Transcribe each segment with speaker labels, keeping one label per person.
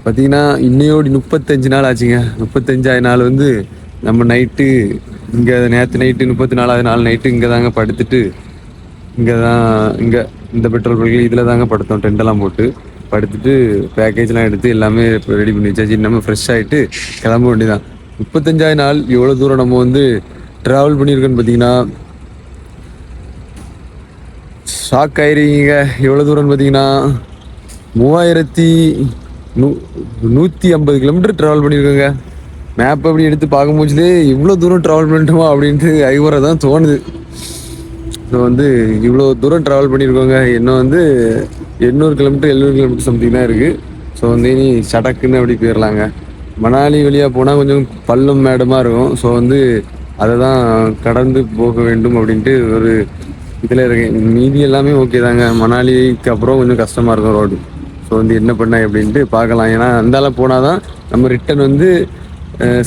Speaker 1: பார்த்தீங்கன்னா இன்னையோடு 35 நாள் ஆச்சுங்க. 35ஆவது நாள் வந்து நம்ம நைட்டு இங்கே நேற்று நைட்டு 34வது நாள் நைட்டு இங்கே தாங்க படுத்துட்டு இங்கே தான் இங்கே இந்த பெட்ரோல் பங்க் இதில் தாங்க படுத்தோம். டென்ட்டெல்லாம் போட்டு படுத்துட்டு பேக்கேஜ்லாம் எடுத்து எல்லாமே ரெடி பண்ணி வச்சாச்சு. நம்ம ஃப்ரெஷ் ஆகிட்டு கிளம்ப வேண்டியதான். 35ஆவது நாள் எவ்வளோ தூரம் நம்ம வந்து ட்ராவல் பண்ணியிருக்கோன்னு பார்த்தீங்கன்னா ஷாக் ஆயிருக்கீங்க. எவ்வளோ தூரம்னு பார்த்தீங்கன்னா 3150 கிலோமீட்டர் ட்ராவல் பண்ணியிருக்கோங்க. மேப் அப்படி எடுத்து பார்க்கும்போதுலே இவ்வளோ தூரம் ட்ராவல் பண்ணிட்டோமா அப்படின்ட்டு ஐவரை தான் தோணுது. ஸோ வந்து இவ்வளோ தூரம் ட்ராவல் பண்ணியிருக்கோங்க. இன்னும் வந்து 800 கிலோமீட்டர் 700 கிலோமீட்டர் சம்திங் தான் இருக்குது. ஸோ வந்து இனி சடக்குன்னு அப்படி போயிடலாங்க. மணாலி வழியாக போனால் கொஞ்சம் பள்ளம் மேடமாக இருக்கும். ஸோ வந்து அதை தான் கடந்து போக வேண்டும் அப்படின்ட்டு ஒரு இதில் இருக்கேன். மீதி எல்லாமே ஓகே தாங்க. மணாலிக்கு அப்புறம் கொஞ்சம் கஷ்டமாக இருக்கும் ரோடு. ஸோ வந்து என்ன பண்ண அப்படின்ட்டு பார்க்கலாம். ஏன்னா அந்தால போனால் தான் நம்ம ரிட்டன் வந்து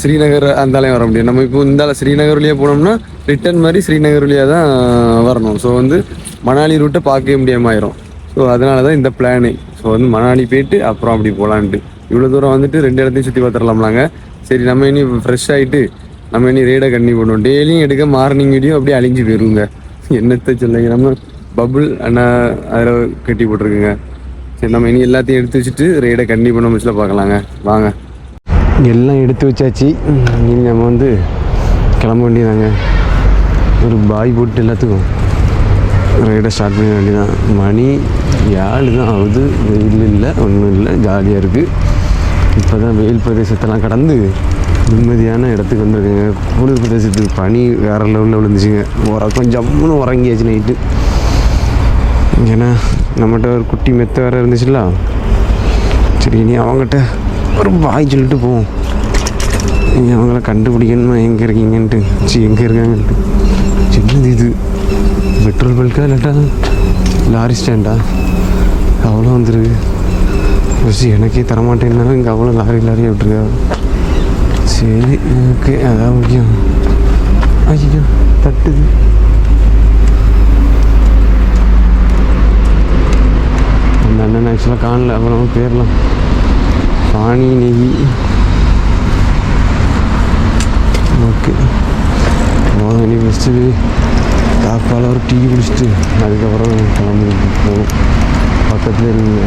Speaker 1: ஸ்ரீநகர் அந்தாலையும் வர முடியும். நம்ம இப்போ இந்தால ஸ்ரீநகர் வழியாக போனோம்னா ரிட்டன் மாதிரி ஸ்ரீநகர் வழியாக தான் வரணும். ஸோ வந்து மணாலி ரூட்டை பார்க்கவே முடியாமல் ஆயிரும். ஸோ அதனால தான் இந்த பிளானு. ஸோ வந்து மணாலி போயிட்டு அப்புறம் அப்படி போகலான்ட்டு. இவ்வளோ தூரம் வந்துட்டு 2 இடத்தையும் சுற்றி பார்த்துடலாம்லாங்க. சரி நம்ம இனி ஃப்ரெஷ் ஆகிட்டு நம்ம இனி ரேடை கண்டினியூ பண்ணுவோம். டெய்லியும் எடுக்க மார்னிங் வீடியோ அப்படியே அழிஞ்சு போயிருங்க. என்னத்தை சொல்லுங்க, நம்ம பபுள் அண்ணா அதில் கட்டி போட்டிருக்குங்க. சரி நம்ம இனி எல்லாத்தையும் எடுத்து வச்சுட்டு ரேடை கண்டினியூ பண்ண முடிச்சுல பார்க்கலாங்க. வாங்க. எல்லாம் எடுத்து வச்சாச்சு. இனி நம்ம வந்து கிளம்ப வேண்டியதாங்க. ஒரு பாய் போட்டு எல்லாத்துக்கும் ரைடை ஸ்டார்ட் பண்ண வேண்டியதான். மணி 7 தான் ஆகுது. வெயில் இல்லை, ஒன்றும் இல்லை, ஜாலியாக இருக்குது. இப்போ தான் வெயில் பிரதேசத்தெல்லாம் கடந்து நிம்மதியான இடத்துக்கு வந்துருக்குங்க. குளிர் பிரதேசத்துக்கு பனி வேறு லெவலில் விழுந்துச்சுங்க. கொஞ்சம் ஜம்முன்னு உறங்கியாச்சு நைட்டு. ஏன்னா நம்மகிட்ட ஒரு குட்டி மெத்த வேறு இருந்துச்சுல்ல. சரி இனி அவங்ககிட்ட ஒரு பாய் சொல்லிட்டு போவோம். நீங்கள் அவங்கள கண்டுபிடிக்கணுமா எங்கே இருக்கீங்கன்ட்டு. எங்கே இருக்காங்கன்ட்டு. சின்னது இது பெட்ரோல் பல்கா இல்லாட்டா லாரி ஸ்டாண்டா? அவ்வளோ வந்துருக்கு. பஸ் எனக்கே தரமாட்டேன்னாலும் இங்கே அவ்வளோ லாரியாக விட்டுருக்கா. சரி ஓகே, அதான் முக்கியம். ஐயோ தட்டுது. அந்த அண்ணன் ஆக்சுவலாக காணல. அப்புறம் பேரலாம் பானி நெய். ஓகே இனி ஃபஸ்ட்டு தாப்பால் ஒரு டீ குடிச்சிட்டு அதுக்கப்புறம் கிளம்பி போகும். பக்கத்தில் இருக்குங்க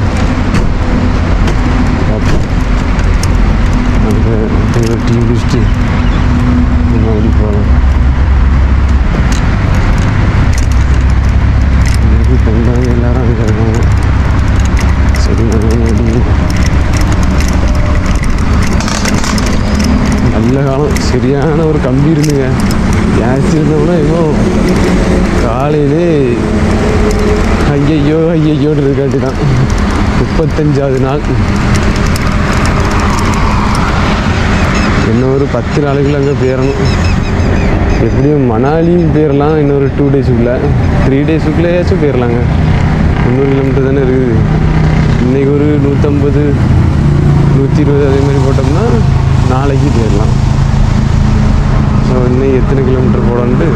Speaker 1: பார்ப்போம். அதுக்கு ஒரு டீ குடிச்சிட்டு அப்படி போகலாம். பெண்கள் எல்லாரும் அதுக்கு இருக்காங்க. சரி நல்ல காலம். சரியான ஒரு கம்பி இருந்துங்க. கேஸ் இருந்தோம்னா ஏதோ காலையிலே ஐயோன்னு இருக்காட்டி தான். 35ஆவது நாள். இன்னும் ஒரு 10 நாளைக்குள்ள அங்கே போயிடணும். எப்படியும் மணாலி போயிடலாம். இன்னொரு 2 டேஸுக்குள்ளே 3 டேஸுக்குள்ளேயாச்சும் போயிடலாங்க. 300 கிலோமீட்டர் தானே இருக்குது. இன்றைக்கி ஒரு 150 120 அதே மாதிரி போட்டோம்னா நாளைக்கு போயிடலாம். ஸோ இன்னும் எத்தனை கிலோமீட்டர் போடணுன்ட்டு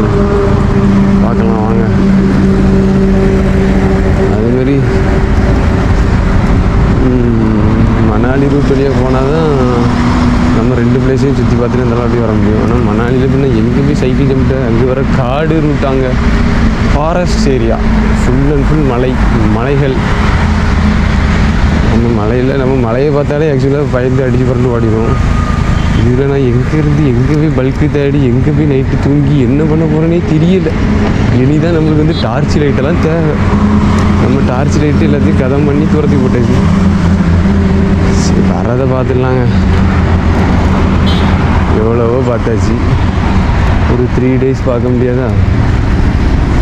Speaker 1: பார்க்கலாம் வாங்க. அதேமாரி மணாலி ரூட் வழியாக போனால் தான் நம்ம 2 பிளேஸையும் சுற்றி பார்த்துட்டு இருந்தாலும் அப்படியே வர முடியும். ஆனால் மணாலியில் பின்னா எங்கே போய் சைக்கிள் ஜம்பிட்டு அங்கே வர காடு ரூட், அங்கே forest area, full and full மலைகள். அந்த மலையில் நம்ம மலையை பார்த்தாலே ஆக்சுவலாக பயந்து அடித்து புரண்டு ஓடிடும். இதில் நான் எங்கேருந்து எங்கே போய் பல்க்கு தேடி எங்கே போய் நைட்டு தூங்கி என்ன பண்ண போகிறேனே தெரியல. இனிதான் நம்மளுக்கு வந்து டார்ச் லைட்டெல்லாம் தேவை. நம்ம டார்ச் லைட்டு எல்லாத்தையும் கதம் பண்ணி துரத்தி போட்டாச்சு. சரி வரதை பார்த்துடலாங்க. எவ்வளவோ பார்த்தாச்சு. ஒரு 3 டேஸ் பார்க்க முடியாதா?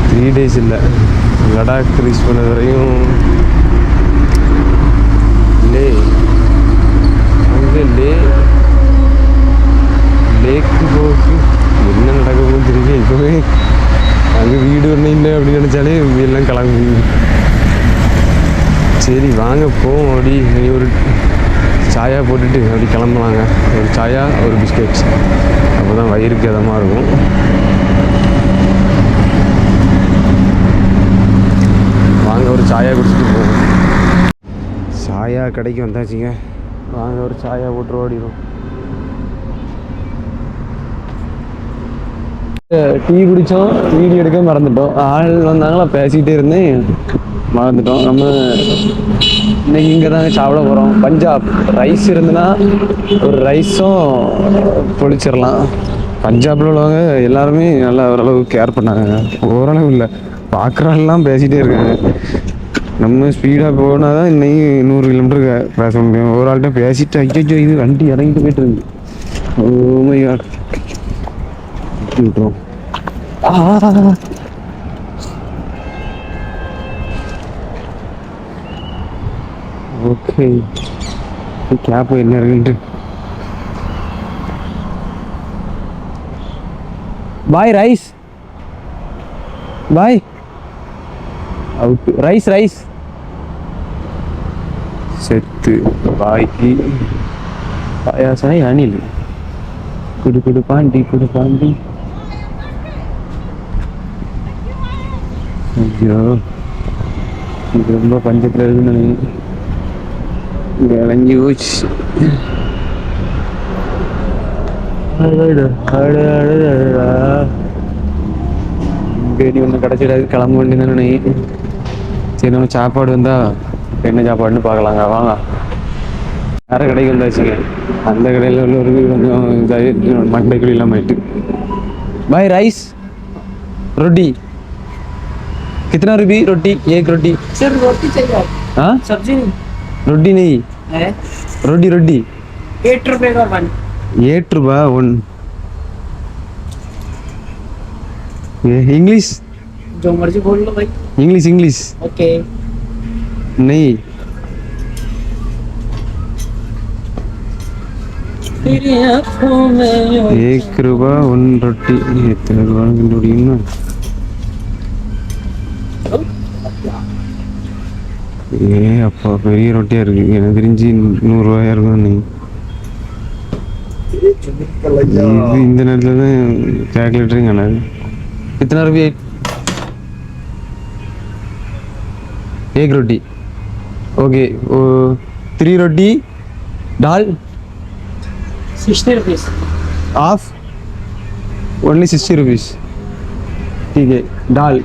Speaker 1: 3 டேஸ் இல்லை, லடாக் ரீச் பண்ணது வரையும் அங்கே லேக்கு போக்கு என்ன நடக்க போகுதுன்னு தெரியல. இப்போவே அங்கே வீடு ஒன்றும் இல்லை அப்படின்னு நினச்சாலே எல்லாம் கிளம்பி. சரி வாங்க போவோம். அப்படி ஒரு சாயா போட்டுட்டு அப்படி கிளம்பலாங்க. ஒரு சாயா ஒரு பிஸ்கெட்ஸ், அப்போ தான் வயிறுக்கு இதமாக இருக்கும். வாங்க ஒரு சாயா குடிச்சிட்டு போவோம். சாயா கடைக்கு வந்தாச்சுங்க. வாங்க ஒரு சாயா போட்டு ஓடிடும். டீ குடித்தோம், வீடியோ எடுக்க மறந்துட்டோம். ஆள் வந்தாங்களா, பேசிக்கிட்டே இருந்தேன், மறந்துட்டோம். நம்ம இன்னைக்கு இங்கே தாங்க சாப்பிட போகிறோம். பஞ்சாப் ரைஸ் இருந்துன்னா ஒரு ரைஸும் பொழிச்சிடலாம். பஞ்சாபில் உள்ளவங்க எல்லாருமே நல்லா ஓரளவு கேர் பண்ணாங்க. ஓரளவு இல்லை, பார்க்குறாலாம் பேசிகிட்டே இருக்காங்க. நம்ம ஸ்பீடாக போனால் தான் இன்னைக்கு 100 கிலோமீட்டருக்கு பேச முடியும். ஒரு ஆள்கிட்ட பேசிட்டு ஐயோ இது வண்டி இறங்கிட்டு போயிட்டு இருக்கு. ஓ மை காட், விட்டுரும். ஓகே, கேப் என்ன இருக்குன்ட்டு. பாய் ரைஸ், பாய் அவுட் ரைஸ் ரைஸ் செத்து பாய்க்கு பாயாசாய் அணில் குடு குடு பாண்டி குடு பாண்டி. ஐயோ இது ரொம்ப பஞ்சத்தில் இருக்குன்னு விளங்கி போச்சு. இங்கே ஒன்றும் கிடச்சிடாது, கிளம்ப வேண்டியதானே. சரி, நம்ம சாப்பாடு வந்தா என்ன சாப்பாடுன்னு பார்க்கலாங்க. வாங்க, வேற கடைக்கு வந்தாச்சுங்க. அந்த கடையில் உள்ளவருக்கு கொஞ்சம் இதாகி மண்டைக்குழி இல்லாமல் ஆயிட்டு. பாய் ரைஸ் रोटी कितना रुपये रोटी? एक रोटी
Speaker 2: सिर्फ रोटी चाहिए?
Speaker 1: हाँ,
Speaker 2: सब्जी नहीं
Speaker 1: रोटी नहीं
Speaker 2: है?
Speaker 1: रोटी रोटी
Speaker 2: 8 रुपए का 1।
Speaker 1: 8 रुपया 1। इंग्लिश
Speaker 2: जो मर्जी बोल लो भाई।
Speaker 1: English English
Speaker 2: okay.
Speaker 1: नहीं,
Speaker 2: तेरी आँखों में
Speaker 1: 1 रुपया 1 रोटी. எத்தனை ரூபான்னு கண்டுபிடிக்கணும். அப்பா பெரிய ரொட்டியா இருக்கு. எனக்கு தெரிஞ்சு 100 ரூபாயா இருக்கும். நீ இது இந்த நேரத்தில் தான் கேல்குலேட்டரிங் ஆனது. कितना रुपये? 1 रोटी ओके। 3 रोटी दाल
Speaker 2: 60 रुपीस
Speaker 1: ऑफ ओनली 60 रुपीस. ठीक है, दाल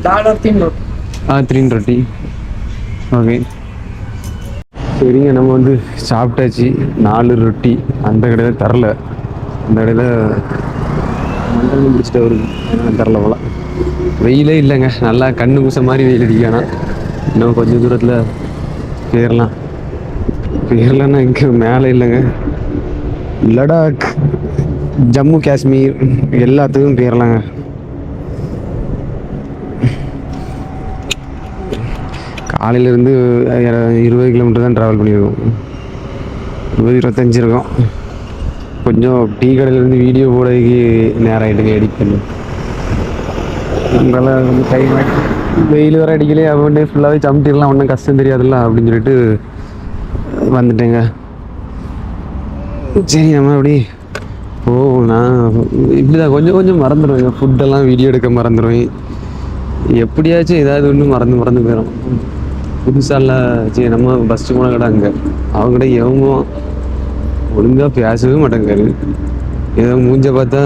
Speaker 2: दाल और 3 रोटी।
Speaker 1: हाँ 3 रोटी ஓகே. சரிங்க, நம்ம வந்து சாப்பிட்டாச்சு. 4 ரொட்டி அந்த கடையில் தரல. அந்த கடையில் மண்டலம் பிடிச்சிட்டு வருது, தரல போல. வெயிலே இல்லைங்க, நல்லா கண்ணு பூச மாதிரி வெயில் அடிக்கானா. இன்னும் கொஞ்சம் தூரத்தில் போயிடலாம். போயிடலான்னா இங்கே மேலே இல்லைங்க, லடாக் ஜம்மு காஷ்மீர் எல்லாத்துக்கும் போயிடலாங்க. காலையிலேருந்து 20 கிலோமீட்டர் தான் ட்ராவல் பண்ணியிருக்கோம். 20-25 இருக்கும். கொஞ்சம் டீ கடையிலேருந்து வீடியோ போடுறதுக்கு நேரம் ஆகிட்டுங்க, எடிட் பண்ணி. அதனால் கொஞ்சம் டைம் ஆகிட்டு, வெயில் வர அடிக்கலையே அப்படின்ட்டு ஃபுல்லாகவே சமைச்சிடலாம், ஒன்றும் கஷ்டம் தெரியாதுல்ல அப்படின்னு சொல்லிட்டு வந்துட்டேங்க. சரி, நம்ம அப்படி நான் இப்படி தான் கொஞ்சம் கொஞ்சம் மறந்துடுவேங்க. ஃபுட்டெல்லாம் வீடியோ எடுக்க மறந்துடுவேன். எப்படியாச்சும் ஏதாவது ஒன்று மறந்து போயிடும். புதுசால சரி, நம்ம பஸ்ட்டு போன கடை அங்கே அவங்ககிட்ட எவங்க ஒழுங்காக பேசவே மாட்டேங்காரு. ஏதோ மூஞ்ச பார்த்தா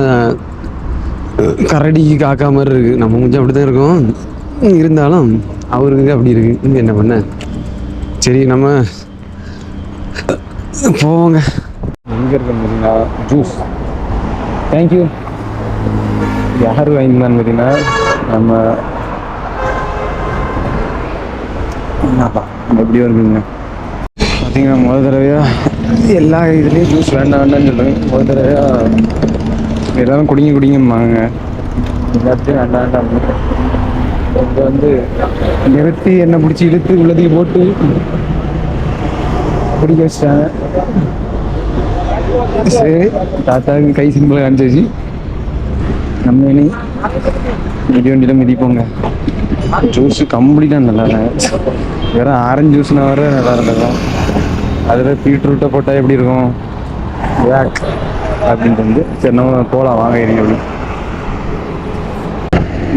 Speaker 1: கரடிக்கு காக்கா மாதிரி இருக்குது. நம்ம மூஞ்ச அப்படி தான் இருக்கும், இருந்தாலும் அவருக்கு அப்படி இருக்குது. என்ன பண்ண. சரி, நம்ம போவோங்க. எங்கே இருக்கேன்னு பார்த்தீங்கன்னா ஜூஸ். தேங்க்யூ. யார் வாங்கிக்கலான்னு பார்த்தீங்கன்னா நம்ம என்னப்பா எப்படியோ இருக்குங்க. பார்த்தீங்கன்னா முதல் தடவையாக எல்லா இதுலேயும் ஜூஸ் வேண்டாம்னு சொல்லுவேன். முதல் தடவையாக எல்லோரும் குடிங்கம்பாங்க, எல்லாத்தையும் வேண்டாம். இப்போ வந்து நிறுத்தி என்னை பிடிச்சி இழுத்து உள்ளதையும் போட்டு குடிக்க வச்சிட்டாங்க. சரி, தாத்தாவுக்கு கை சிம்பிளாக காமிச்சாச்சு. நம்ம இனி மிதி வண்டியில் மிதிப்போங்க. ஜூஸு கம்ப்ளீட்டாக நல்லா இல்லை. வேறு ஆரஞ்சு ஜூஸ்னா வேறு நல்லா இருந்ததும், அதில் பீட்ரூட்டை போட்டால் எப்படி இருக்கும் பேக் அப்படின்ட்டு வந்து சரி நம்ம போகலாம் வாங்க. ஏறி அப்படி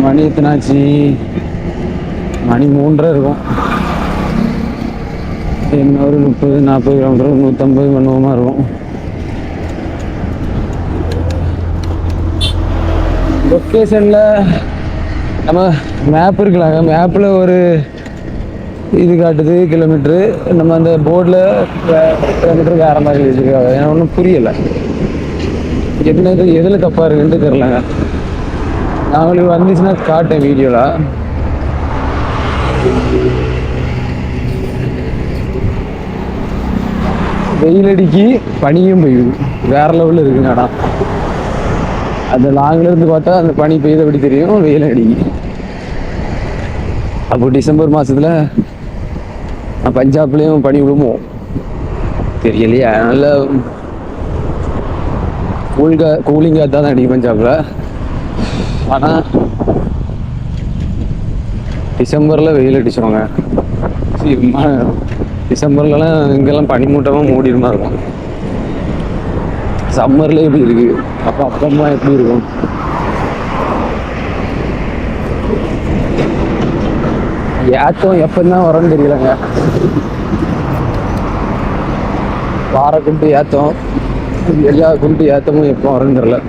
Speaker 1: மணி எத்தனாச்சு? மணி 3:30 இருக்கும். என்ன ஒரு 30-40 கிலோமீட்டர் 150 பண்ணுவோமா இருக்கும். லொக்கேஷனில் நம்ம மேப் இருக்கலாங்க, மேப்பில் ஒரு இது காட்டுது கிலோமீட்ரு, நம்ம அந்த போர்டில் கிலோமீட்டர் வேறு மாதிரி வச்சுருக்காங்க. ஏன்னா ஒன்றும் புரியலை என்னது எதில் தப்பாக இருக்குன்ட்டு தெரிலங்க. நான் உங்களுக்கு வந்துச்சுன்னா காட்டேன் வீடியோவில். வெயிலடிக்கு பனியும் பெய்யுது, வேற லெவலில் இருக்குங்க. ஆனால் அந்த லாங்கில் இருந்து பார்த்தா அந்த பனி பெய்யுது அப்படி தெரியும், வெயில் அடிக்கு. அப்போ டிசம்பர் மாதத்தில் பஞ்சாப்லேயும் பனி விழுமோ தெரியலையா. நல்ல கூலிங்காக தான் அடிக்கும் பஞ்சாபில். ஆனால் டிசம்பரில் வெயில் அடிச்சிருவாங்க. டிசம்பர்லலாம் இங்கெல்லாம் பனிமூட்டமாக மூடிடுமா இருக்கும். சம்மரில் எப்படி இருக்கு, அப்போ அப்பமா எப்படி இருக்கும். ஏத்தம் எப்போதான் வரும்னு தெரியலங்க. வார குண்டு ஏத்தம், எல்லா குண்டு ஏத்தமும் எப்போ வரும்னு தெரியல.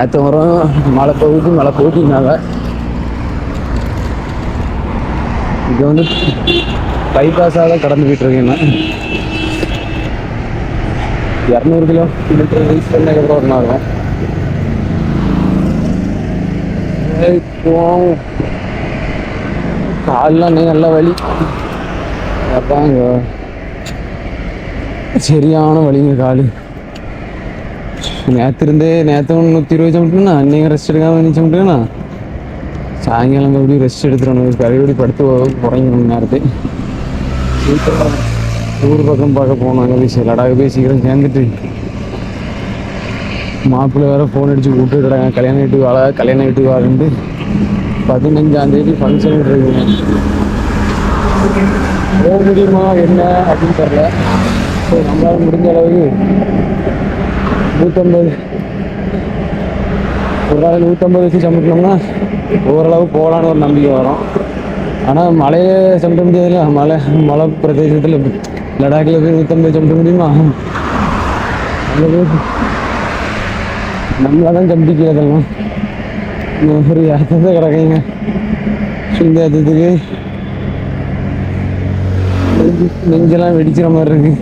Speaker 1: ஏத்தம் வரும், மழை போகுதுனால. இது வந்து பைபாஸாக தான் கடந்து போயிட்டு இருக்கேன். 200 கிலோமீட்டர் ரீச் பண்ணதுக்கப்புறம் ஒரு நாள் இருக்கும். கால்லாம் நல்லா வலி அப்பாங்க, சரியான வலிங்க காலு. நேற்று 120 சமைட்டுனா அன்னைக்கு ரெஸ்ட் எடுக்காமல் நீ சமைட்டுனா சாயங்காலம் மறுபடியும் ரெஸ்ட் எடுத்துடணும். கரையோடி படுத்து குறைங்கணும் நேரத்தை. சீக்கிரம் ஊர் பக்கம் பார்க்க போகணும். அங்கே போய் லடாக் போய் சீக்கிரம் சேர்ந்துட்டு மாப்பிள்ளை வேற ஃபோன் அடிச்சு கூப்பிட்டுக்கிறாங்க. கல்யாண வீட்டுக்கு வாழன்ட்டு 15ஆம் தேதி ஃபங்க்ஷன் இருக்குங்க. போக முடியுமா என்ன அப்படின்னு தெரியல. ஸோ நம்மளால் முடிஞ்ச அளவுக்கு 150 ஒரு நாள் 150 வச்சு சமைக்கணும்னா ஓரளவு போகலான்னு ஒரு நம்பிக்கை வரும். ஆனால் மழையே சமைக்க முடியாதுல்ல. மலை பிரதேசத்தில் லடாக்கில் போய் 150 சமைக்க முடியுமா? அங்கே போய் நம்மளால தான் சமைக்கிறதெல்லாம் ஒரு ஏற்றத்தை கிடக்குங்க. இந்த ஏற்றத்துக்கு நெஞ்செல்லாம் வெடிக்கிற மாதிரி இருக்கு.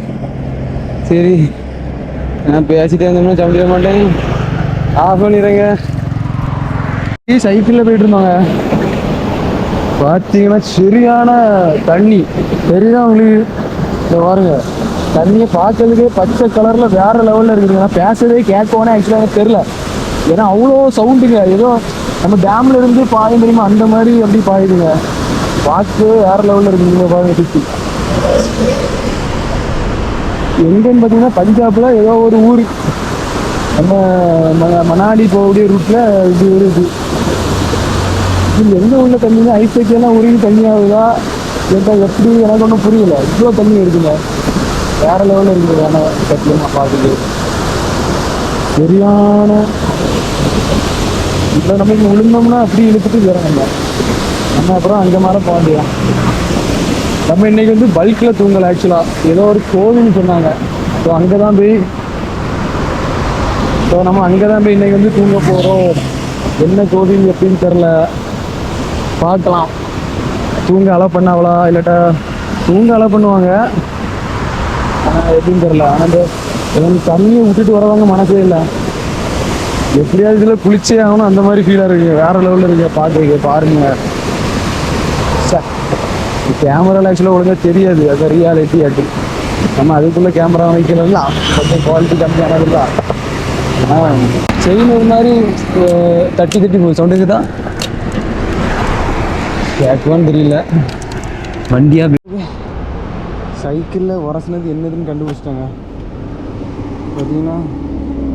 Speaker 1: சரி நான் பேசிட்டே இருந்தோம்னா சமைக்க மாட்டேன், ஆஃப் பண்ணிடுறேங்க. சைக்கிளில் போயிட்டு இருந்தாங்க. பார்த்தீங்கன்னா சரியான தண்ணி தெரியுதா உங்களுக்கு? இந்த பாருங்க, தண்ணியை பார்க்கறதுக்கே பச்சை கலரில் வேற லெவலில் இருக்குதுங்க. நான் பேசுறதே கேட்கவோனே ஆக்சுவலாக எனக்கு தெரில. ஏன்னா அவ்வளோ சவுண்டுங்க. ஏதோ நம்ம டேம்ல இருந்து பாயும் தெரியுமா, அந்த மாதிரி அப்படி பாயுதுங்க. பார்த்து வேற லெவலில் இருக்குதுங்க. பாருங்க சுற்றி எங்கன்னு பார்த்தீங்கன்னா பஞ்சாப்ல ஏதோ ஒரு ஊர், நம்ம மணாலி போகக்கூடிய ரூட்ல இது ஒரு இது எங்கே உள்ள தண்ணிங்க. ஐஸ் வைக்கலாம் உருகி தண்ணி ஆகுதா கேட்டால் எப்படி எனக்கு ஒன்றும் புரியல. இவ்வளோ தண்ணி இருக்குங்க, வேற லெவலில் இருக்குது. ஆனால் சத்தியமாக பார்த்துட்டு சரியான இப்போ நம்ம இங்கே விழுந்தோம்னா அப்படி இழுத்துட்டு போயிடறாங்க. நம்ம அப்புறம் அங்கே மேலே போக முடியும். நம்ம இன்னைக்கு வந்து பல்கில் தூங்கலை. ஆக்சுவலாக ஏதோ ஒரு கோவில்னு சொன்னாங்க. ஸோ அங்கே தான் போய் இன்னைக்கு வந்து தூங்க போகிறோம். என்ன கோவில் எப்படின்னு தெரில, பார்க்கலாம். தூங்க அலோவ் பண்ணாவளா இல்லாட்டா தூங்க அலோவ் பண்ணுவாங்க, ஆனால் எப்படின்னு தெரில. ஆனால் இந்த தண்ணியை விட்டுட்டு வரவங்க மனசே இல்லை. எப்படியாவது இதில் குளிச்சே ஆகணும் அந்த மாதிரி ஃபீலாக இருக்குங்க. வேற லெவலில் இருக்கு பார்க்குறீங்க. பாருங்க, கேமராவில் ஆக்சுவலாக ஒழுங்காக தெரியாது, அது ரியாலிட்டி ஆட்டு. நம்ம அதுக்குள்ளே கேமரா வைக்கலாம், கொஞ்சம் குவாலிட்டி கம்மியானது தான். ஆனால் செயின் ஒரு மாதிரி தட்டி போகுது. சவுண்டுக்கு தான் கேட்குவான்னு தெரியல. வண்டியாக சைக்கிளில் உரசினது என்னதுன்னு கண்டுபிடிச்சிட்டாங்க. பார்த்தீங்கன்னா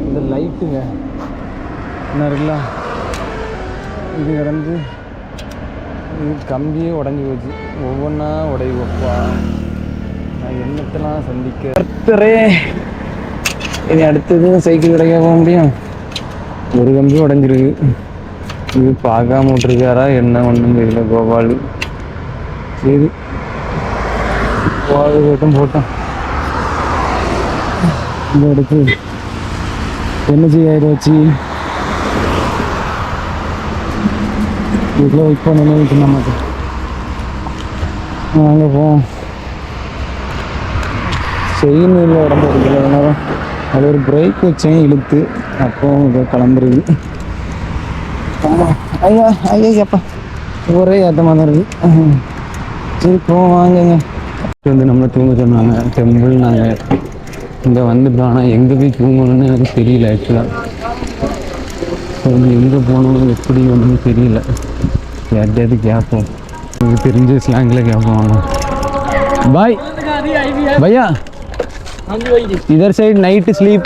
Speaker 1: இந்த லைட்டுங்க என்ன இருக்குல்ல, இது கிடந்து இது கம்பியே உடஞ்சி போச்சு. ஒவ்வொன்றா உடை வைப்பா. நான் என்னத்தெல்லாம் சந்திக்கிறே. இனி அடுத்தது சைக்கிள் கிடைக்க போக முடியும். ஒரு கம்பி உடஞ்சிருக்கு. இது பார்க்காம விட்டுருக்காரா என்ன ஒன்றும் தெரியல கோபால். சரி
Speaker 3: போட்டும் போட்டோம். இந்த இடத்து என்ன செய்ய வச்சு வீட்டில் வெயிட் பண்ணணும் நமக்கு. வாங்க போவோம். செயின் இல்லை உடம்பு எடுக்கல, அது ஒரு பிரேக் வச்சேன் இழுத்து, அப்போ இதை கிளம்புறது. ஆமாம், ஐயா ஐயா அப்பா ஒரே ஏற்றமாக தான் இருக்குது. சரி போவோம் வாங்குங்க. வந்து நம்மளை தூங்க சொன்னாங்க. டெம்பிள் நாங்கள் இங்கே வந்துட்டோம். ஆனால் எங்கே போய் தூங்கணும்னு எனக்கு தெரியல. ஆக்சுவலாக எங்கே போகணும் எப்படி ஒன்றும் தெரியல. யார்கிட்டயாவது கேட்போம், எனக்கு தெரிஞ்ச ஸ்லாங்கில் கேட்போம். வாங்க பாய் भैया इधर side night sleep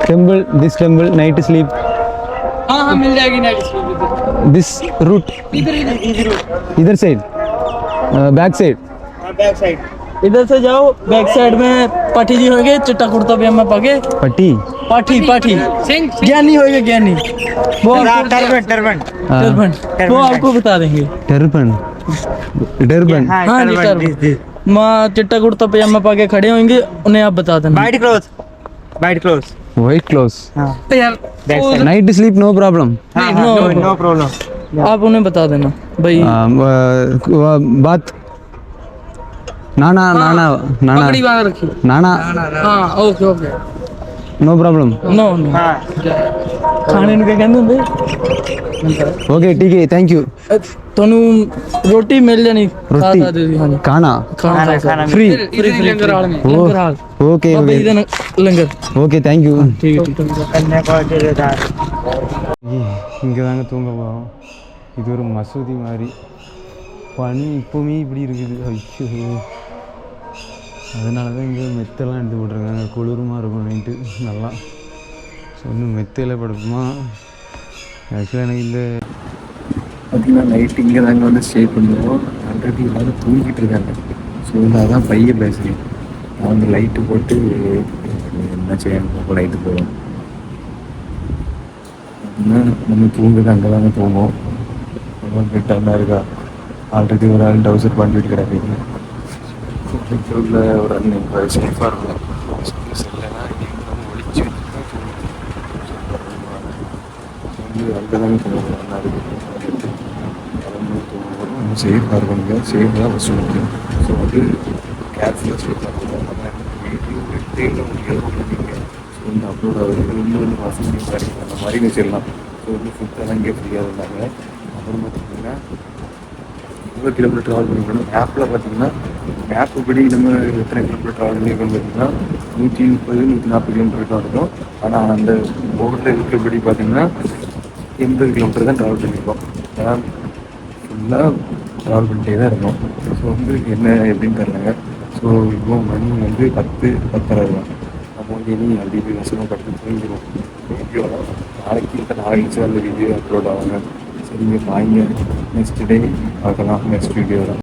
Speaker 3: temple, this temple night sleep.
Speaker 2: हाँ हाँ मिल जाएगी नाइट स्लीप
Speaker 3: दिस रूट इधर side back side.
Speaker 2: Back side इधर से जाओ. बैक साइड में पाठी जी होंगे, चिट्टा कुर्ता पजामा पाके.
Speaker 3: पट्टी
Speaker 2: पाठी पाठी ज्ञानी होएगा, ज्ञानी. वो टर्बन टर्बन टर्बन वो आपको बता देंगे.
Speaker 3: टर्बन टर्बन
Speaker 2: हाँ जी टर्बन. माँ चिट्टा कुर्ता पजामा पाके खड़े होंगे, उन्हें आप बता देना.
Speaker 4: White cloth, white cloth.
Speaker 3: White cloth.
Speaker 2: यार
Speaker 3: night sleep no problem.
Speaker 4: No problem.
Speaker 2: आप उन्हें बता देना भाई.
Speaker 3: बात नाना नाना नाना
Speaker 2: पकड़ी बांध रखी.
Speaker 3: नाना
Speaker 2: हाँ okay okay
Speaker 3: no problem.
Speaker 2: No no खाने ਨੂੰ क्या कहते ਹੁੰਦੇ.
Speaker 3: ओके ठीक है, थैंक यू.
Speaker 2: ਤੁਹਾਨੂੰ ਰੋਟੀ ਮਿਲ ਜਾਣੀ.
Speaker 3: रोटी
Speaker 2: ਖਾ ਸਕਦੇ ਹਾਂਜੀ.
Speaker 3: खाना
Speaker 2: ਖਾਣਾ
Speaker 3: फ्री.
Speaker 2: फ्री लंगर हाल में. लंगर हाल
Speaker 3: ओके
Speaker 2: बाबा
Speaker 3: ओके
Speaker 2: जी का लंगर.
Speaker 3: Okay thank you.
Speaker 2: ठीक है ठीक है.
Speaker 3: இங்கே தாங்க தூங்க போகிறோம். இது ஒரு மசூதி மாதிரி. பனி இப்போவுமே இப்படி இருக்குது. ஐயோ, அதனால தான் இங்கே மெத்தெல்லாம் எடுத்து போட்டிருக்காங்க. குளிருமா இருக்கும் நைட்டு நல்லா. ஸோ இன்னும் மெத்தையில் படுப்போமா. ஆக்சுவலாக எனக்கு இந்த
Speaker 1: பார்த்தீங்கன்னா நைட்டு இங்கே நாங்கள் வந்து ஸ்டே பண்ணுவோம். ஆல்ரெடி எல்லாரும் தூங்கிட்டு இருக்காங்க. ஸோ வந்து அதான் பையன் பேசுகிறேன். நான் வந்து லைட்டு போட்டு என்ன செய்யணும், லைட்டு போவோம் அப்படின்னா நம்ம தூங்குறது அங்கே தாங்க தூங்குவோம். ரொம்ப பெட்டாக இருக்கா. ஆல்ரெடி ஒரு ஆள் டவுசர் பண்ணிட்டு கிடக்குது. உள்ள ஒரு அண்ணன் சேஃபாக இருக்கும். செல்லனா ஒழிச்சு வந்து அங்கே தாங்க தூங்குவோம். நல்லா இருக்குது. சேஃபாக இருக்கணுங்க. சேஃப் தான் ஃபஸ்ட்டு முக்கியம். ஸோ வந்து கேர்ஃபுல்லாக சேஃபாக இருக்கும். வீடியோ முடியாது. ஸோ வந்து அப்லோட் ஆகுது. இன்னொரு வசதி கிடைக்கும். அந்த மாதிரி வச்சிடலாம். ஸோ வந்து ஃபுட்டெல்லாம் இங்கே ஃப்ரீயாக இருந்தாங்க. அப்புறம் பார்த்திங்கன்னா எவ்வளோ கிலோமீட்டர் ட்ராவல் பண்ணிக்கணும். மேப்பில் பார்த்தீங்கன்னா மேப்பு படி நம்ம எத்தனை கிலோமீட்டர் ட்ராவல் பண்ணியிருக்கோம்னு பார்த்தீங்கன்னா 130 140 கிலோமீட்டர் தான் இருக்கும். ஆனால் அந்த போர்டில் இருக்கிறபடி பார்த்தீங்கன்னா 80 கிலோமீட்டர் தான் ட்ராவல் பண்ணியிருக்கோம். ஏன்னா ஃபுல்லாக ட்ராவல் பண்ணிட்டே தான் இருக்கும். ஸோ வந்து என்ன எப்படின்னு தர்றாங்க. ஸோ இப்போ மணி வந்து 10:30 தான். நம்ம வந்து இனி அப்படி போய் வசமாக படுத்து தூங்கிடுவோம். வீடியோ நாளைக்கு இல்லை நாளைக்கு அந்த வீடியோ அப்லோட் ஆகுங்க. சரிங்க பாய்ங்க. நெக்ஸ்ட் டே பார்க்கலாம் நெக்ஸ்ட் வீடியோவில்.